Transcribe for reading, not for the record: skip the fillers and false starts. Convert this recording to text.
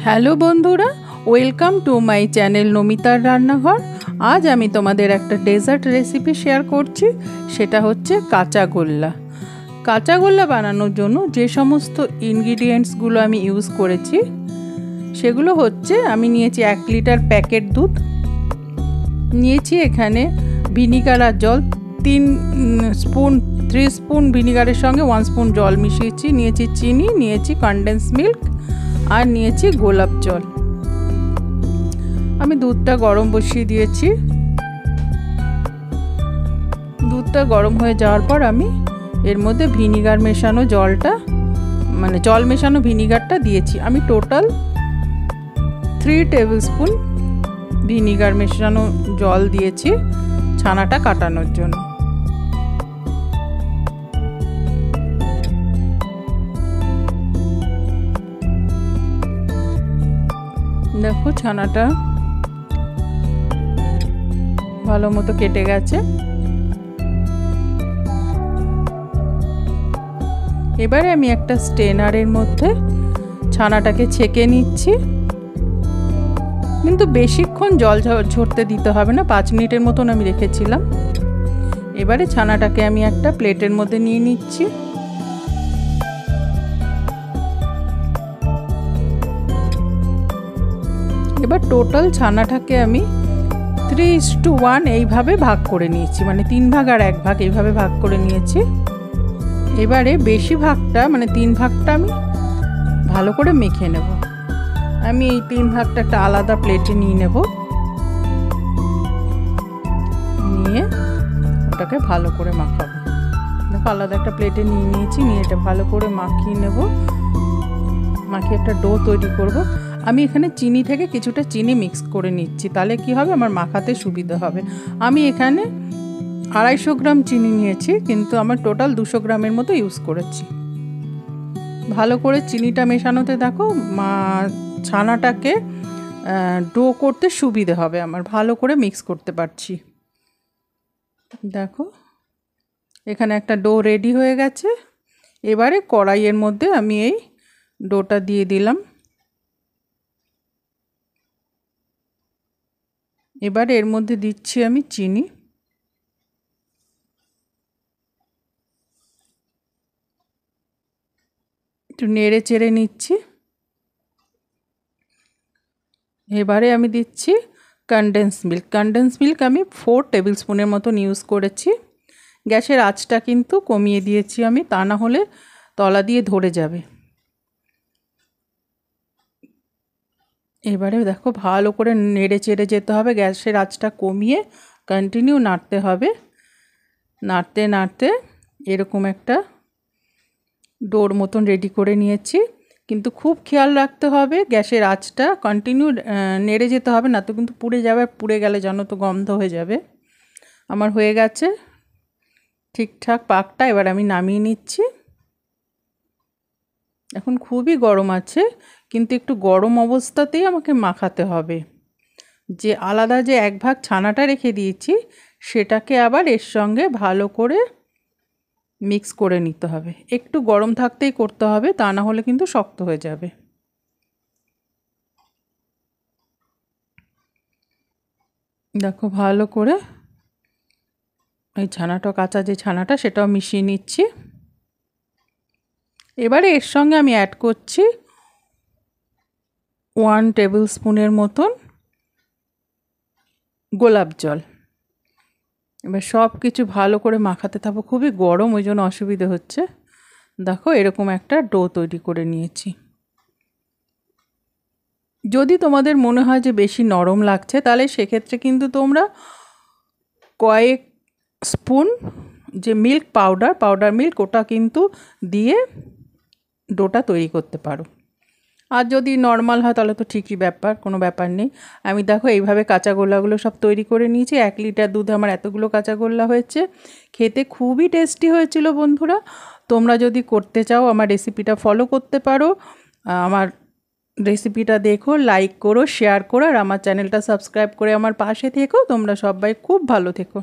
Hello বন্ধুরা, welcome to my channel নমিতার রান্নাঘর। আজ আমি তোমাদের একটা ডেজার্ট রেসিপি শেয়ার করছি, সেটা হচ্ছে কাঁচা গোল্লা। কাঁচা গোল্লা বানানোর জন্য যে সমস্ত ইনগ্রিডিয়েন্টসগুলো আমি ইউজ করেছি সেগুলো হচ্ছে, আমি নিয়েছি 1 লিটার প্যাকেট দুধ, নিয়েছি এখানে ভিনিগার আর জল 3 স্পুন ভিনিগারের সঙ্গে 1 স্পুন জল মিশিয়েছি, নিয়েছি চিনি, নিয়েছি কনডেন্স মিল্ক আর নিয়েছি গোলাপ জল। আমি দুধটা গরম বসিয়ে দিয়েছি। দুধটা গরম হয়ে যাওয়ার পর আমি এর মধ্যে ভিনিগার মেশানো জলটা, মানে জল মেশানো ভিনিগারটা দিয়েছি। আমি টোটাল 3 টেবিল স্পুন ভিনিগার মেশানো জল দিয়েছি ছানাটা কাটানোর জন্য। দেখো ছানাটা ভালো মতো কেটে গেছে। এবারে আমি একটা স্ট্রেনারের মধ্যে ছানাটাকে ছেঁকে নিচ্ছি, কিন্তু বেশিক্ষণ জল ঝরতে দিতে হবে না, 5 মিনিটের মতন আমি রেখেছিলাম। এবারে ছানাটাকে আমি একটা প্লেটের মধ্যে নিয়ে নিচ্ছি। এবার টোটাল ছানাটাকে আমি 3:1 এইভাবে ভাগ করে নিয়েছি, মানে 3 ভাগ আর 1 ভাগ এইভাবে ভাগ করে নিয়েছি। এবারে বেশি ভাগটা, মানে 3 ভাগটা আমি ভালো করে মেখে নেব। আমি এই 3 ভাগটা একটা আলাদা প্লেটে নিয়ে নেব, নিয়ে ওটাকে ভালো করে মাখাবো। দেখো আলাদা একটা প্লেটে নিয়ে নিয়েছি, নিয়ে এটা ভালো করে মাখিয়ে নেব। মাখিয়ে একটা ডো তৈরি করব। আমি এখানে চিনি থেকে কিছুটা চিনি মিক্স করে নিচ্ছি, তাহলে কি হবে, আমার মাখাতে সুবিধা হবে। আমি এখানে 250 গ্রাম চিনি নিয়েছি, কিন্তু আমার টোটাল 200 গ্রামের মতো ইউজ করেছি। ভালো করে চিনিটা মেশানোতে দেখো ছানাটাকে ডো করতে সুবিধে হবে, আমার ভালো করে মিক্স করতে পারছি। দেখো এখানে একটা ডো রেডি হয়ে গেছে। এবারে কড়াইয়ের মধ্যে আমি এই ডোটা দিয়ে দিলাম। এবারে এর মধ্যে দিচ্ছি আমি চিনি। একটু নেড়ে চেড়ে নিচ্ছি। এবারে আমি দিচ্ছি কনডেন্স মিল্ক। কনডেন্স মিল্ক আমি 4 টেবিল স্পুনের মতন ইউজ করেছি। গ্যাসের আঁচটা কিন্তু কমিয়ে দিয়েছি আমি, তা না হলে তলা দিয়ে ধরে যাবে। এবারে দেখো ভালো করে নেড়ে চেড়ে যেতে হবে, গ্যাসের আঁচটা কমিয়ে কন্টিনিউ নাড়তে হবে। নাড়তে নাড়তে এরকম একটা ডোর মতন রেডি করে নিয়েছি, কিন্তু খুব খেয়াল রাখতে হবে গ্যাসের আঁচটা কন্টিনিউ নেড়ে যেতে হবে, না তো কিন্তু পুড়ে যাবে। পুড়ে গেলে জানো তো গন্ধ হয়ে যাবে। আমার হয়ে গেছে ঠিকঠাক পাকটা। এবার আমি নামিয়ে নিচ্ছি। এখন খুবই গরম আছে, কিন্তু একটু গরম অবস্থাতেই আমাকে মাখাতে হবে। যে আলাদা যে 1 ভাগ ছানাটা রেখে দিয়েছি, সেটাকে আবার এর সঙ্গে ভালো করে মিক্স করে নিতে হবে। একটু গরম থাকতেই করতে হবে, তা না হলে কিন্তু শক্ত হয়ে যাবে। দেখো ভালো করে এই ছানাটা, কাঁচা যে ছানাটা, সেটাও মিশিয়ে নিচ্ছি। এবারে এর সঙ্গে আমি অ্যাড করছি 1 টেবিল স্পুনের মতন গোলাপ জল। এবার সব কিছু ভালো করে মাখাতে থাকবো। খুবই গরম, ওই জন্য অসুবিধে হচ্ছে। দেখো এরকম একটা ডো তৈরি করে নিয়েছি। যদি তোমাদের মনে হয় যে বেশি নরম লাগছে, তাহলে সেক্ষেত্রে কিন্তু তোমরা কয়েক স্পুন যে মিল্ক পাউডার মিল্ক, ওটা কিন্তু দিয়ে ডোটা তৈরি করতে পারো। আর যদি নর্মাল হয় তাহলে তো ঠিকই, কোনো ব্যাপার নেই। আমি দেখো এইভাবে কাঁচা গোল্লাগুলো সব তৈরি করে নিয়েছি। 1 লিটার দুধে আমার এতগুলো কাঁচা গোল্লা হয়েছে। খেতে খুবই টেস্টি হয়েছিল বন্ধুরা। তোমরা যদি করতে চাও আমার রেসিপিটা ফলো করতে পারো। আমার রেসিপিটা দেখো, লাইক করো, শেয়ার করো, আর আমার চ্যানেলটা সাবস্ক্রাইব করে আমার পাশে থেকো। তোমরা সবাই খুব ভালো থেকো।